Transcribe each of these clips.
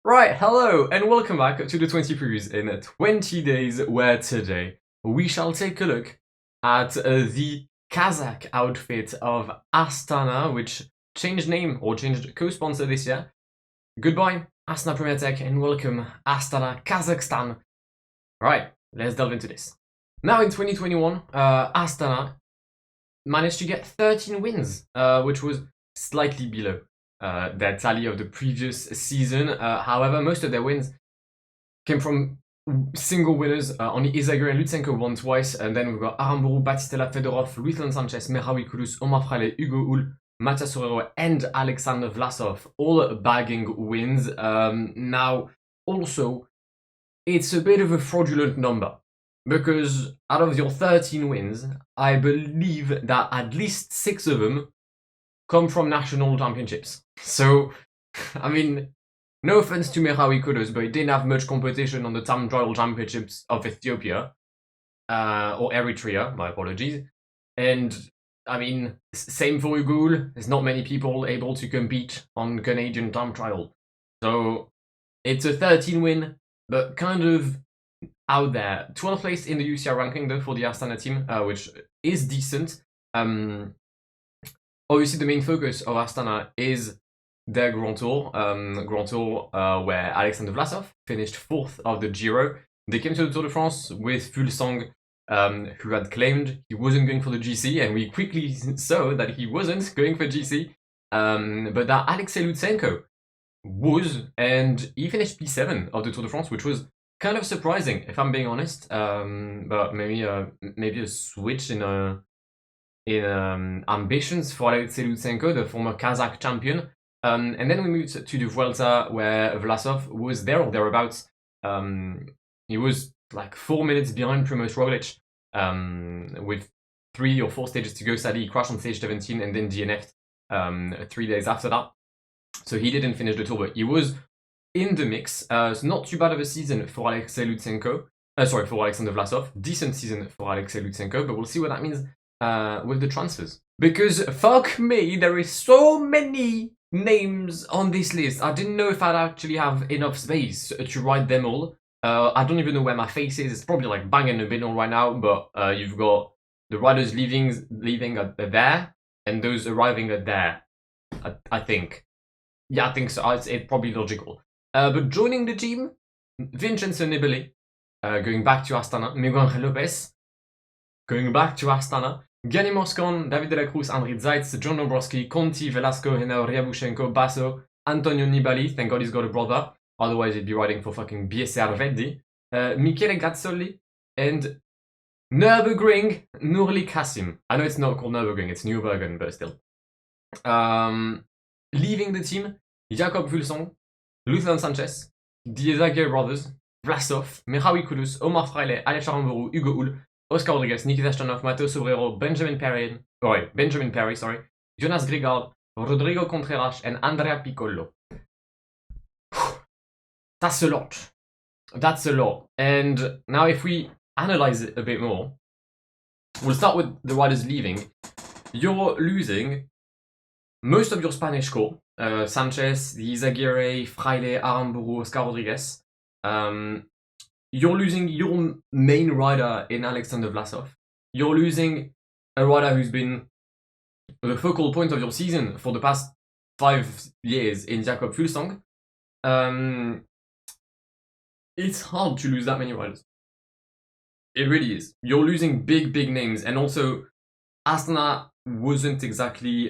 Right, hello, and welcome back to the 20 previews in 20 days, where today we shall take a look at the Kazakh outfit of Astana, which changed name or changed co-sponsor this year. Goodbye, Astana Premier Tech, and welcome, Astana, Kazakhstan. Right, let's delve into this. Now in 2021, Astana managed to get 13 wins, which was slightly below their tally of the previous season. However, most of their wins came from single winners. Only Izagir and Lutsenko won twice, and then we've got Aramburu, Batistella, Fedorov, Luislan Sanchez, Merawi Kudus, Omar Frale, Hugo Hull, Matias Sorero, and Alexander Vlasov, all bagging wins. Now, also, it's a bit of a fraudulent number because out of your 13 wins, I believe that at least 6 of them come from national championships. So, I mean, no offense to Merawi Kudus, but he didn't have much competition on the Tam Trial Championships of Ethiopia, or Eritrea, my apologies. And, I mean, same for Ugul, there's not many people able to compete on Canadian Time Trial. So, it's a 13 win, but kind of out there. 12th place in the UCR ranking, though, for the Astana team, which is decent. Obviously, the main focus of Astana is their Grand Tour, where Alexander Vlasov finished 4th of the Giro. They came to the Tour de France with Fulsang, who had claimed he wasn't going for the GC, and we quickly saw that he wasn't going for GC, but that Alexei Lutsenko was, and he finished P7 of the Tour de France, which was kind of surprising, if I'm being honest. But maybe a switch in ambitions for Alexei Lutsenko, the former Kazakh champion. And then we moved to the Vuelta, where Vlasov was there or thereabouts. He was like 4 minutes behind Primož Roglic, with 3 or 4 stages to go. Sadly, he crashed on stage 17 and then DNF'd 3 days after that. So he didn't finish the tour, but he was in the mix. So not too bad of a season for Alexei Lutsenko. For Alexander Vlasov. Decent season for Alexei Lutsenko, but we'll see what that means with the transfers. Because fuck me, there is so many names on this list. I didn't know if I'd actually have enough space to write them all. I don't even know where my face is. It's probably like bang in the middle right now, but you've got the riders leaving at there, and those arriving at there, I think. Yeah, I think so. It's probably logical. But joining the team, Vincenzo Nibali, going back to Astana. Miguel Angel Lopez, going back to Astana. Gianni Moscon, David de la Cruz, Andriy Zaitz, John Dombrowski, Conti, Velasco, Henao, Ryabushenko, Basso, Antonio Nibali, thank God he's got a brother, otherwise he'd be riding for fucking BSR Veddi, Michele Gazzoli, and Nürburgring Nurli Kasim. I know it's not called Nürburgring, it's Nürburgring, but still. Leaving the team, Jakob Vulsong, Luthan Sanchez, the Izagir brothers, Vlasov, Merawi Kudus, Omar Frale, Alex Aramburu, Hugo Hull, Oscar Rodriguez, Nikita Shtanov, Matteo Sobrero, Benjamin Perry, Jonas Grigard, Rodrigo Contreras, and Andrea Piccolo. That's a lot. That's a lot. And now if we analyze it a bit more, we'll start with the riders leaving. You're losing most of your Spanish core. Sanchez, Izagirre, Fraile, Aramburu, Oscar Rodriguez. You're losing your main rider in Alexander Vlasov. You're losing a rider who's been the focal point of your season for the past 5 years in Jakob Fuglsang. It's hard to lose that many riders. It really is. You're losing big names, and also Astana wasn't exactly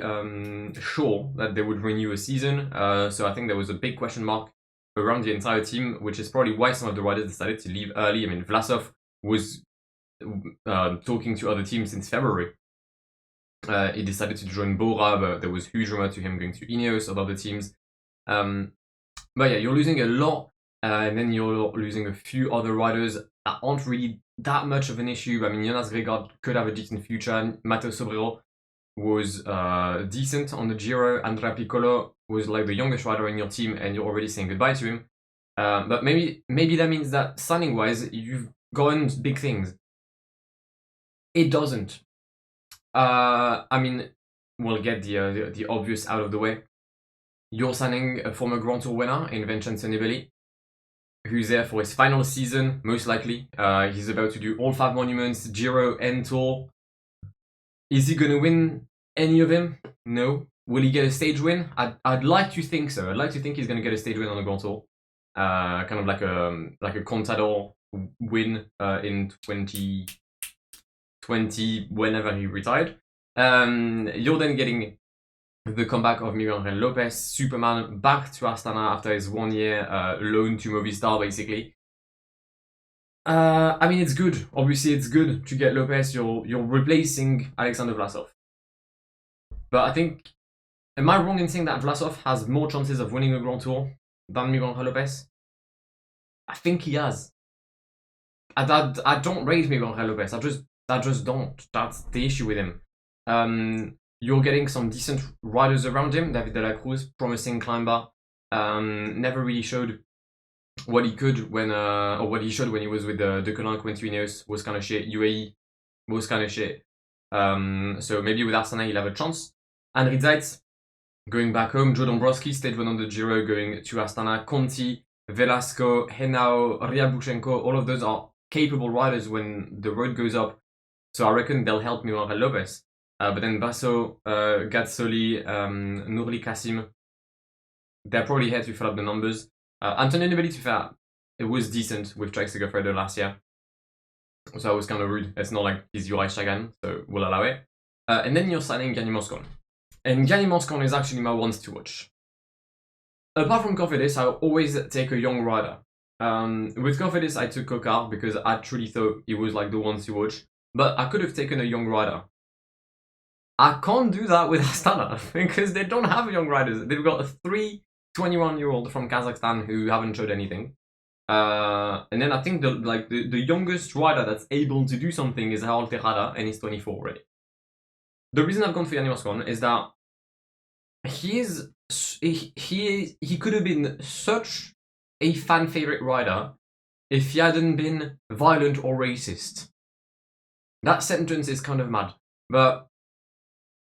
sure that they would renew a season. So I think there was a big question mark around the entire team, which is probably why some of the riders decided to leave early. I mean, Vlasov was talking to other teams since February. He decided to join Bora, but there was huge rumor to him going to Ineos or other teams. But yeah, you're losing a lot, and then you're losing a few other riders that aren't really that much of an issue. I mean, Jonas Grigard could have a decent future. Matteo Sobrero was decent on the Giro. Andrea Piccolo was like the youngest rider in your team, and you're already saying goodbye to him. But maybe that means that signing-wise, you've gotten big things. It doesn't. I mean, we'll get the obvious out of the way. you're signing a former Grand Tour winner in Vincenzo Nibali, who's there for his final season, most likely. He's about to do all 5 monuments, Giro and Tour. Is he going to win any of them? No. Will he get a stage win? I'd like to think so. I'd like to think he's going to get a stage win on the Grand Tour. Kind of like a Contador win in 2020, whenever he retired. You're then getting the comeback of Miguel Angel Lopez, Superman, back to Astana after his 1 year loan to Movistar, basically. I mean, it's good. Obviously, it's good to get Lopez. You're replacing Alexander Vlasov. But I think, am I wrong in saying that Vlasov has more chances of winning a Grand Tour than Miguel Angel Lopez? I think he has. I don't rate Miguel Angel Lopez. I just don't. That's the issue with him. You're getting some decent riders around him. David de la Cruz, promising climber, never really showed what he could when, or what he showed when he was with the Colin Quintu Ineos was kind of shit. UAE was kind of shit. So maybe with Astana he'll have a chance. And Rizait, going back home. Joe Dombrowski, stage 1 on the Giro, going to Astana. Conti, Velasco, Henao, Ryabushenko, all of those are capable riders when the road goes up. So I reckon they'll help Miguel Angel Lopez. But then Basso, Gazzoli, Nurli Kassim, they're probably here to fill up the numbers. Antonio Nibali, to be fair, it was decent with Trek Segafredo last year. So I was kind of rude. It's not like he's Juraj Sagan, so we'll allow it. And then you're signing Gianni Moscon. And Gianni Moscon is actually my ones to watch. Apart from Cofidis, I always take a young rider. With Cofidis, I took Kokar because I truly thought he was like the one to watch. But I could have taken a young rider. I can't do that with Astana because they don't have young riders. They've got 3 21-year-olds from Kazakhstan who haven't showed anything. And then I think the youngest rider that's able to do something is Harold Tejada, and he's 24 already. The reason I've gone for Gianni Moscon is that he could have been such a fan favorite rider if he hadn't been violent or racist. That sentence is kind of mad, but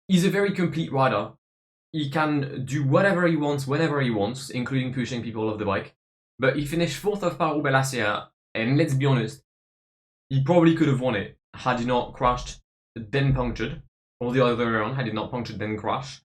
he's a very complete rider. He can do whatever he wants, whenever he wants, including pushing people off the bike. But he finished 4th of Paris-Roubaix last year, and let's be honest, he probably could have won it had he not crashed, then punctured, or the other way around, had he not punctured, then crashed.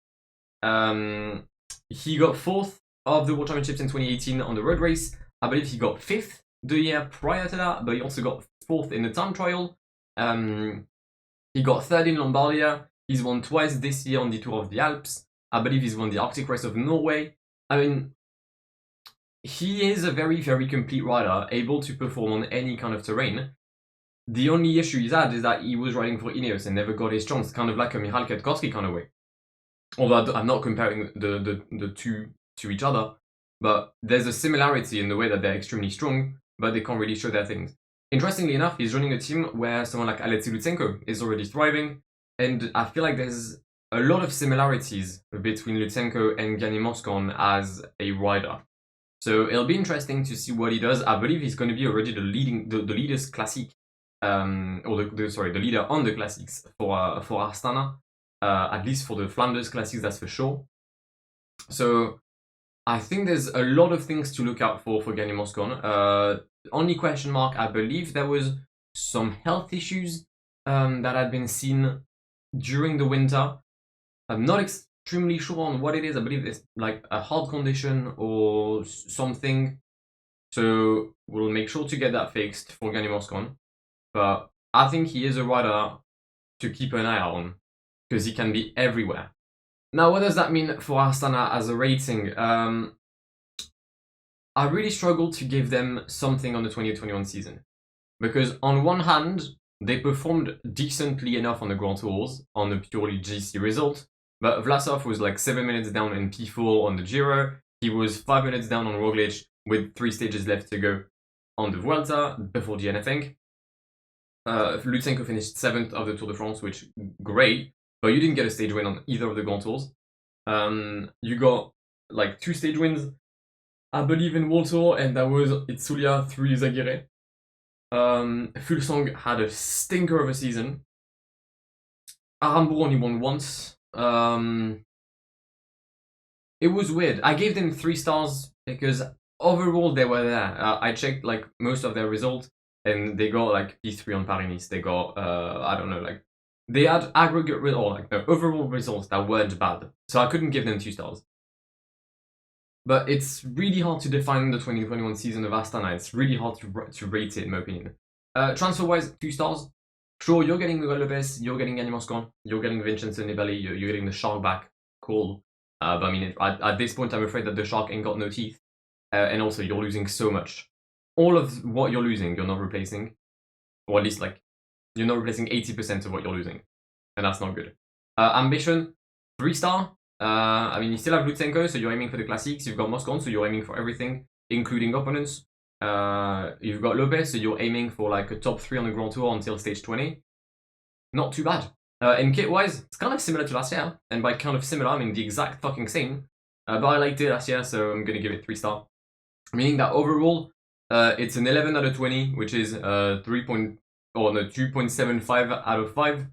He got 4th of the World Championships in 2018 on the road race. I believe he got 5th the year prior to that, but he also got 4th in the time trial. He got 3rd in Lombardia. He's won twice this year on the Tour of the Alps. I believe he's won the Arctic Race of Norway. I mean, he is a very, very complete rider, able to perform on any kind of terrain. The only issue he's had is that he was riding for Ineos and never got his chance, kind of like a Michal Kwiatkowski kind of way. Although I'm not comparing the two to each other, but there's a similarity in the way that they're extremely strong, but they can't really show their things. Interestingly enough, he's running a team where someone like Alexei Lutsenko is already thriving, and I feel like there's a lot of similarities between Lutsenko and Gianni Moscon as a rider. So it'll be interesting to see what he does. I believe he's going to be already the leader's classic, or the leader on the classics for Astana, at least for the Flanders classics, that's for sure. So I think there's a lot of things to look out for Gianni Moscon. Only question mark, I believe there was some health issues that had been seen during the winter. I'm not extremely sure on what it is. I believe it's like a heart condition or something. So we'll make sure to get that fixed for Gianni Moscon. But I think he is a rider to keep an eye on because he can be everywhere. Now, what does that mean for Astana as a rating? I really struggle to give them something on the 2021 season. Because on one hand, they performed decently enough on the Grand Tours, on the purely GC result. But Vlasov was like 7 minutes down in P4 on the Giro. He was 5 minutes down on Roglic with 3 stages left to go on the Vuelta before the end, I think. Lutsenko finished 7th of the Tour de France, which great. But you didn't get a stage win on either of the Grand Tours. You got like 2 stage wins, I believe, in World Tour, and that was Itzulia through Izagirre. Fulsang had a stinker of a season. Arambo only won once. it was weird. I gave them 3 stars because overall they were there. I checked like most of their results and they got like P3 on Paris. They got I don't know, like they had aggregate or like no, overall results that weren't bad. So I couldn't give them 2 stars. But it's really hard to define the 2021 season of Astana. It's really hard to rate it, in my opinion. Transfer-wise, 2 stars. Sure, you're getting Miguel Lopez, you're getting Yanni Moscon, you're getting Vincenzo Nibali, you're getting the Shark back. Cool. But I mean, at this point, I'm afraid that the Shark ain't got no teeth. And also, you're losing so much. All of what you're losing, you're not replacing. Or at least, like, you're not replacing 80% of what you're losing. And that's not good. Ambition, 3 star. I mean, you still have Lutsenko, so you're aiming for the classics. You've got Moscon, so you're aiming for everything, including opponents. You've got Lopez, so you're aiming for like a top 3 on the Grand Tour until stage 20. Not too bad. And kit-wise, it's kind of similar to last year. And by kind of similar, I mean the exact fucking same. But I liked it last year, so I'm going to give it 3 star. Meaning that overall, it's an 11 out of 20, which is 2.75 out of 5.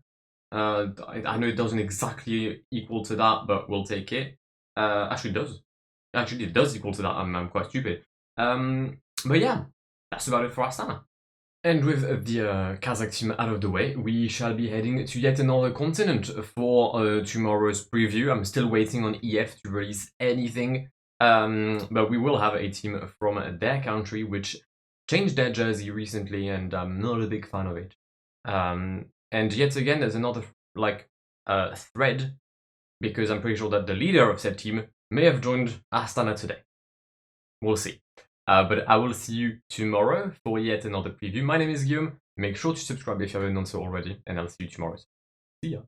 I know it doesn't exactly equal to that, but we'll take it. Actually, it does. Actually, it does equal to that. I'm quite stupid. But yeah, that's about it for Astana. And with the Kazakh team out of the way, we shall be heading to yet another continent for tomorrow's preview. I'm still waiting on EF to release anything, but we will have a team from their country, which changed their jersey recently, and I'm not a big fan of it. And yet again, there's another like thread, because I'm pretty sure that the leader of said team may have joined Astana today. We'll see. But I will see you tomorrow for yet another preview. My name is Guillaume. Make sure to subscribe if you haven't done so already, and I'll see you tomorrow. See ya.